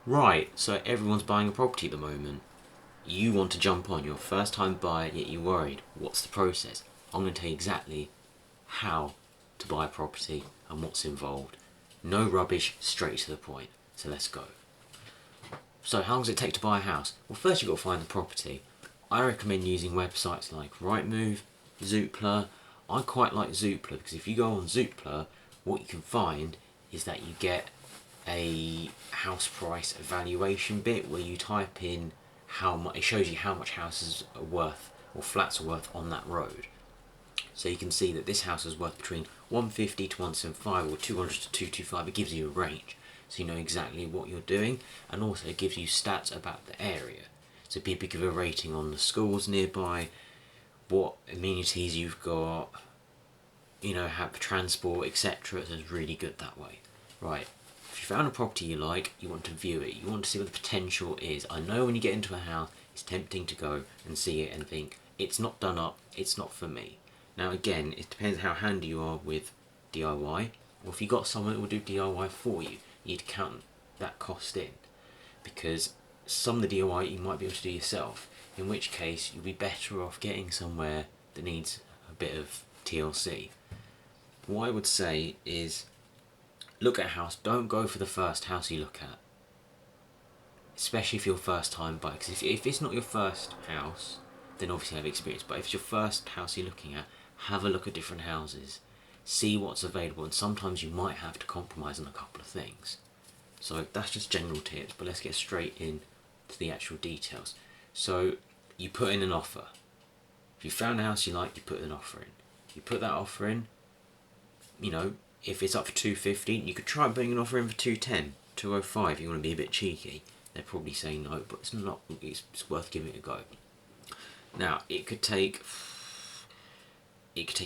Right, so everyone's buying a property at the moment. You want to jump on, you're a first time buyer, yet you're worried. What's the process? I'm going to tell you exactly how to buy a property and what's involved. No rubbish, straight to the point. So let's go. So how long does it take to buy a house? Well, first you've got to find the property. I recommend using websites like Rightmove, Zoopla. I quite like Zoopla because if you go on Zoopla, what you can find is that you get a house price evaluation bit where you type in how much, it shows you how much houses are worth or flats are worth on that road. So you can see that this house is worth between 150 to 175 or 200 to 225. It gives you a range, so you know exactly what you're doing, and also it gives you stats about the area. So people give a rating on the schools nearby, what amenities you've got, you know, have transport, etc. So it's really good that way. Right, if you found a property you like, you want to view it, you want to see what the potential is. I know when you get into a house, it's tempting to go and see it and think, it's not done up, it's not for me. Now again, it depends how handy you are with DIY, or if you've got someone that will do DIY for you, you need to count that cost in. Because some of the DIY you might be able to do yourself, in which case you'll be better off getting somewhere that needs a bit of TLC. What I would say is, look at a house, don't go for the first house you look at. Especially if you're first time buyer, because if it's not your first house, then obviously have experience, but if it's your first house you're looking at, have a look at different houses, see what's available, and sometimes you might have to compromise on a couple of things. So that's just general tips, but let's get straight in to the actual details. So you put in an offer. If you found a house you like, you put an offer in. You put that offer in, you know, if it's up for 250, you could try putting an offer in for 210, 205 if you want to be a bit cheeky. They're probably saying no, but it's not, it's worth giving it a go. Now, it could take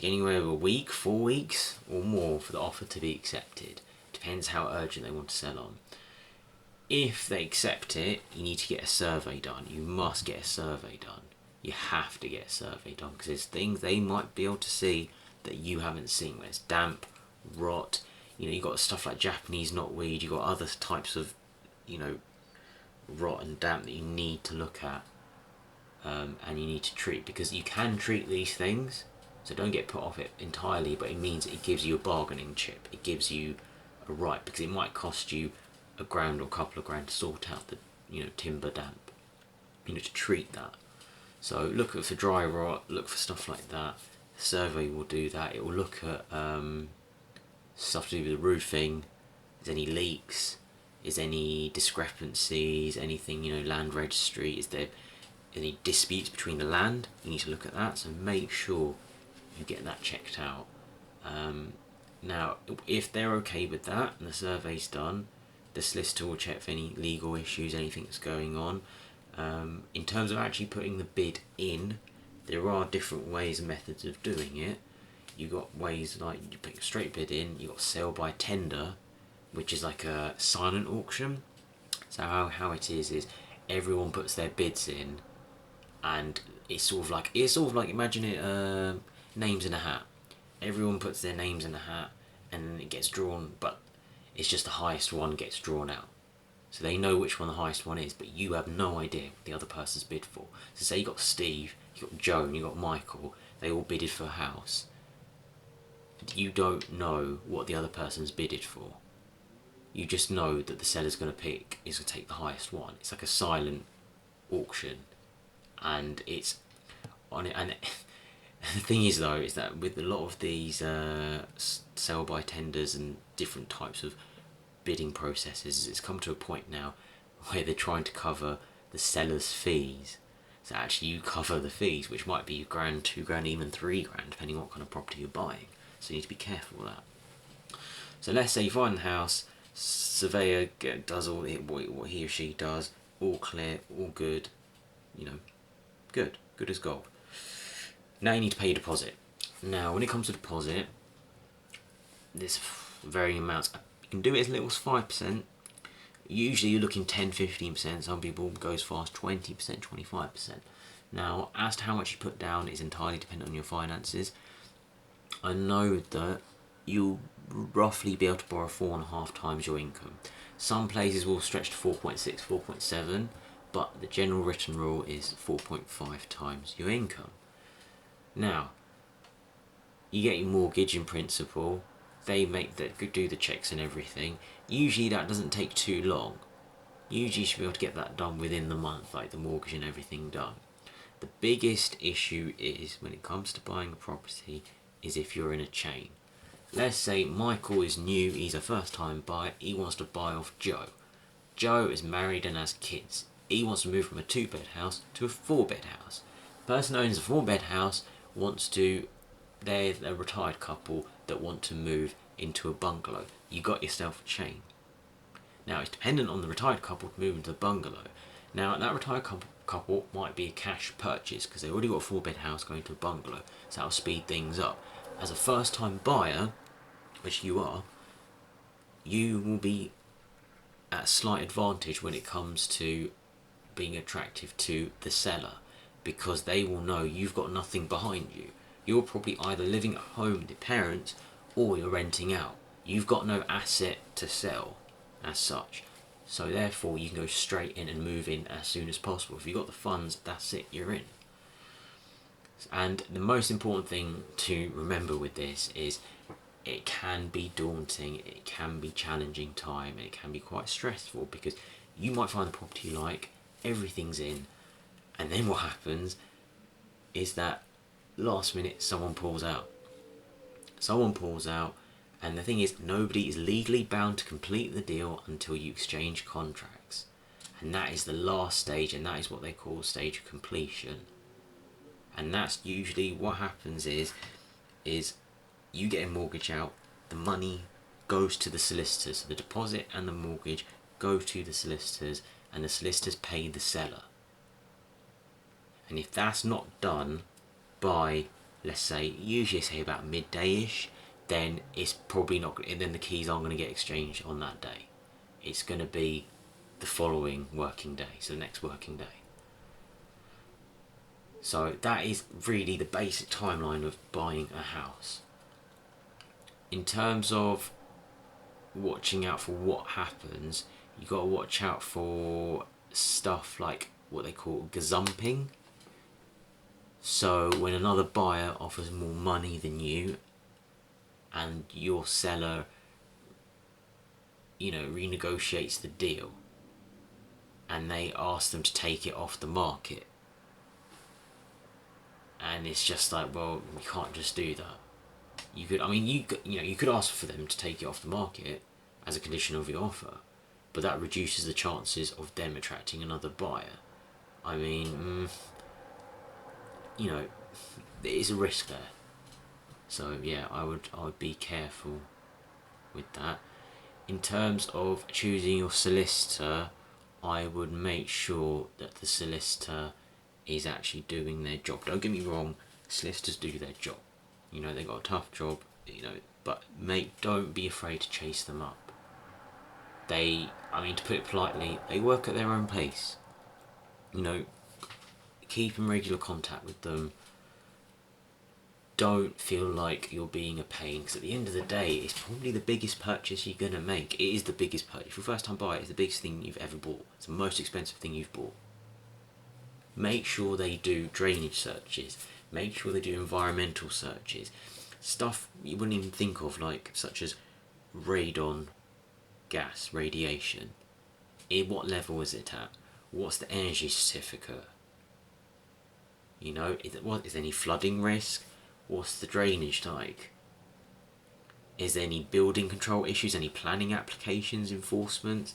anywhere of a week, 4 weeks, or more for the offer to be accepted. Depends how urgent they want to sell on. If they accept it, you need to get a survey done. You must get a survey done. You have to get a survey done because there's things they might be able to see that you haven't seen. Where it's damp, rot. You know, you got stuff like Japanese knotweed. You got other types of, you know, rot and damp that you need to look at, and you need to treat, because you can treat these things. So don't get put off it entirely, but it means it gives you a bargaining chip. It gives you a right, because it might cost you £1,000 or a couple of grand to sort out the, you know, timber damp, you know, to treat that. So look for dry rot, look for stuff like that. The survey will do that. It will look at stuff to do with the roofing. Is any leaks? Is any discrepancies? Anything, you know, land registry? Is there any disputes between the land? You need to look at that. So make sure you get that checked out. Now, if they're okay with that and the survey's done, the solicitor will check for any legal issues, anything that's going on. In terms of actually putting the bid in, there are different ways and methods of doing it. You've got ways like you put a straight bid in, you've got sale by tender, which is like a silent auction. So how it is everyone puts their bids in, and it's sort of like imagine it names in a hat. Everyone puts their names in a hat, and it gets drawn, but it's just the highest one gets drawn out. So they know which one the highest one is, but you have no idea what the other person's bid for. So say you got Steve, you got Joan, you got Michael, they all bidded for a house. You don't know what the other person's bidded for. You just know that the seller's going to take the highest one. It's like a silent auction, and it's on it. And the thing is, though, is that with a lot of these sale by tenders and different types of bidding processes, it's come to a point now where they're trying to cover the seller's fees. So actually, you cover the fees, which might be £1,000, £2,000, even £3,000, depending on what kind of property you're buying. So you need to be careful of that. So let's say you find the house, surveyor does all what he or she does, all clear, all good, you know, good as gold. Now you need to pay your deposit. Now when it comes to deposit, there's varying amounts. You can do it as little as 5%. Usually you're looking 10-15%, some people go as far as 20%, 25%. Now, as to how much you put down is entirely dependent on your finances. I know that you'll roughly be able to borrow 4.5 times your income. Some places will stretch to 4.6, 4.7, but the general written rule is 4.5 times your income. Now, you get your mortgage in principle, they do the checks and everything. Usually that doesn't take too long. Usually you should be able to get that done within the month, like the mortgage and everything done. The biggest issue is, when it comes to buying a property, is if you're in a chain. Let's say Michael is new, he's a first time buyer, he wants to buy off Joe. Joe is married and has kids. He wants to move from a 2-bed house to a 4-bed house. The person who owns a 4-bed house they're a retired couple that want to move into a bungalow. You got yourself a chain. Now it's dependent on the retired couple to move into the bungalow. Now that retired couple might be a cash purchase because they already got a 4-bed house going to a bungalow, so that'll speed things up. As a first time buyer, which you are, you will be at a slight advantage when it comes to being attractive to the seller, because they will know you've got nothing behind you. You're probably either living at home with your parents or you're renting out. You've got no asset to sell as such. So therefore you can go straight in and move in as soon as possible. If you've got the funds, that's it, you're in. And the most important thing to remember with this is it can be daunting, it can be challenging time, it can be quite stressful, because you might find the property you like, everything's in, and then what happens is that last minute someone pulls out. And the thing is, nobody is legally bound to complete the deal until you exchange contracts. And that is the last stage, and that is what they call stage of completion. And that's usually what happens is you get a mortgage out, the money goes to the solicitors. So the deposit and the mortgage go to the solicitors, and the solicitors pay the seller. And if that's not done by, let's say, usually say about midday-ish, then it's probably not, then the keys aren't going to get exchanged on that day. It's going to be the following working day, so the next working day. So that is really the basic timeline of buying a house. In terms of watching out for what happens, you got to watch out for stuff like what they call gazumping. So when another buyer offers more money than you, and your seller, renegotiates the deal, and they ask them to take it off the market, and it's just like, well, you can't just do that. You could ask for them to take it off the market as a condition of your offer, but that reduces the chances of them attracting another buyer. I mean, there is a risk there. So yeah, I would be careful with that. In terms of choosing your solicitor, I would make sure that the solicitor is actually doing their job. Don't get me wrong, solicitors do their job. They've got a tough job, but don't be afraid to chase them up. To put it politely, they work at their own pace. Keep in regular contact with them. Don't feel like you're being a pain, because at the end of the day, it's probably the biggest purchase you're going to make. It is the biggest purchase. If you're a first time buyer, it's the biggest thing you've ever bought. It's the most expensive thing you've bought. Make sure they do drainage searches. Make sure they do environmental searches. Stuff you wouldn't even think of, such as radon gas, radiation. What level is it at? What's the energy certificate? Is there any flooding risk? What's the drainage like? Is there any building control issues, any planning applications, enforcement,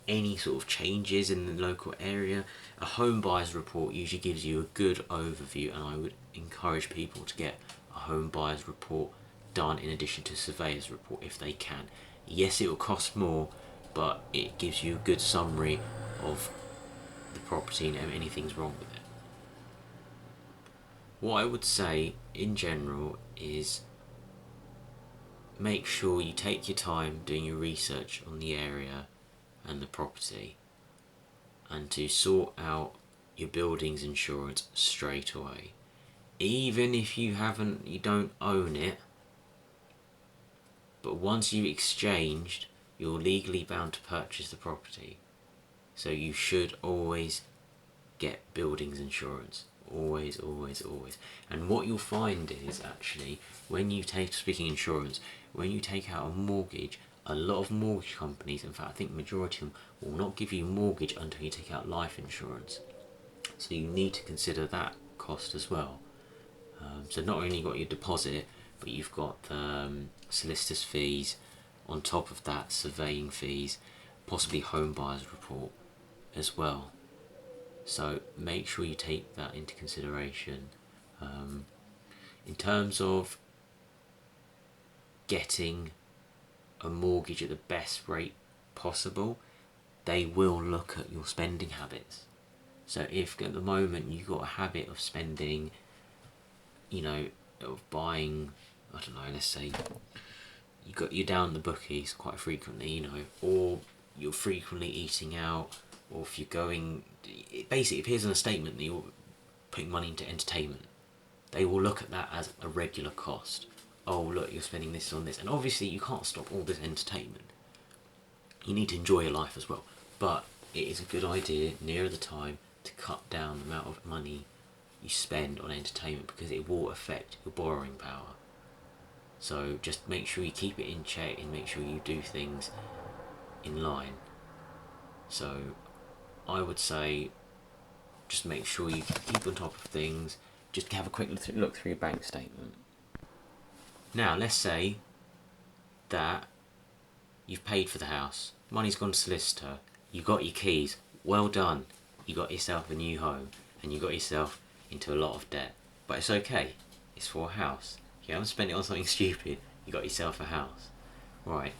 any sort of changes in the local area? A home buyer's report usually gives you a good overview, and I would encourage people to get a home buyer's report done in addition to a surveyor's report if they can. Yes, it will cost more, but it gives you a good summary of the property and if anything's wrong with it. What I would say in general is make sure you take your time doing your research on the area and the property, and to sort out your buildings insurance straight away. Even if you don't own it, but once you've exchanged, you're legally bound to purchase the property. So you should always get buildings insurance. Always, always, always. And what you'll find is actually, when you take, speaking insurance, when you take out a mortgage, a lot of mortgage companies, in fact I think the majority of them, will not give you a mortgage until you take out life insurance. So you need to consider that cost as well. So not only got your deposit, but you've got solicitors fees, on top of that surveying fees, possibly home buyers report as well. So make sure you take that into consideration. In terms of getting a mortgage at the best rate possible, they will look at your spending habits. So if at the moment you've got a habit of spending, of buying, I don't know, let's say you're down the bookies quite frequently, or you're frequently eating out, or if you're going, it basically appears in a statement that you're putting money into entertainment. They will look at that as a regular cost. Oh look, you're spending this on this, and obviously you can't stop all this entertainment. You need to enjoy your life as well, but it is a good idea nearer the time to cut down the amount of money you spend on entertainment, because it will affect your borrowing power. So just make sure you keep it in check and make sure you do things in line. So I would say just make sure you keep on top of things. Just have a quick look through your bank statement. Now let's say that you've paid for the house, money's gone to solicitor, you got your keys, well done, you got yourself a new home, and you got yourself into a lot of debt. But it's okay, it's for a house. You haven't spent it on something stupid, you got yourself a house. Right,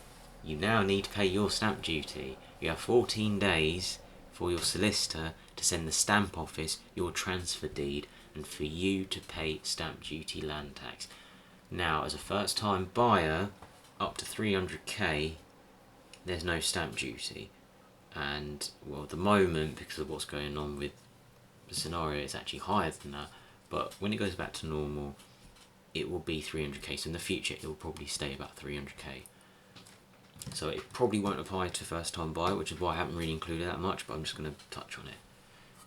you now need to pay your stamp duty. You have 14 days for your solicitor to send the stamp office your transfer deed and for you to pay stamp duty, land tax. Now, as a first time buyer, up to 300k, there's no stamp duty. And, well, at the moment, because of what's going on with the scenario, it's actually higher than that. But when it goes back to normal, it will be 300k. So in the future, it will probably stay about 300k. So it probably won't apply to first time buyer, which is why I haven't really included that much, but I'm just going to touch on it.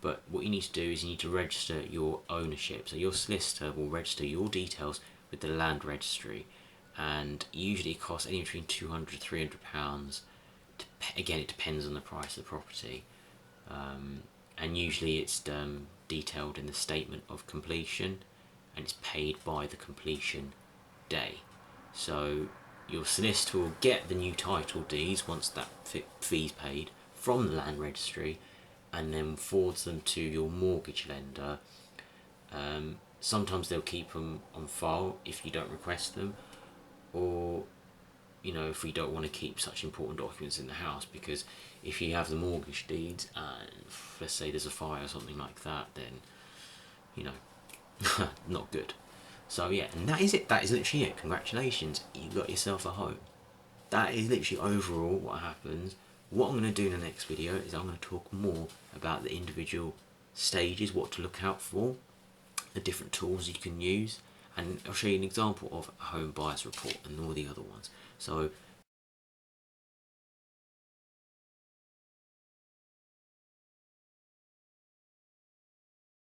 But what you need to do is you need to register your ownership. So your solicitor will register your details with the land registry, and usually it costs anywhere between £200 to £300. Again, it depends on the price of the property, and usually it's detailed in the statement of completion, and it's paid by the completion day. So your solicitor will get the new title deeds once that fee's paid from the land registry, and then forwards them to your mortgage lender. Sometimes they'll keep them on file if you don't request them, or if we don't want to keep such important documents in the house, because if you have the mortgage deeds and let's say there's a fire or something like that, then not good. So yeah, and that is it. That is literally it. Congratulations, you got yourself a home. That is literally overall what happens. What I'm going to do in the next video is I'm going to talk more about the individual stages, what to look out for, the different tools you can use, and I'll show you an example of a home buyers report and all the other ones. So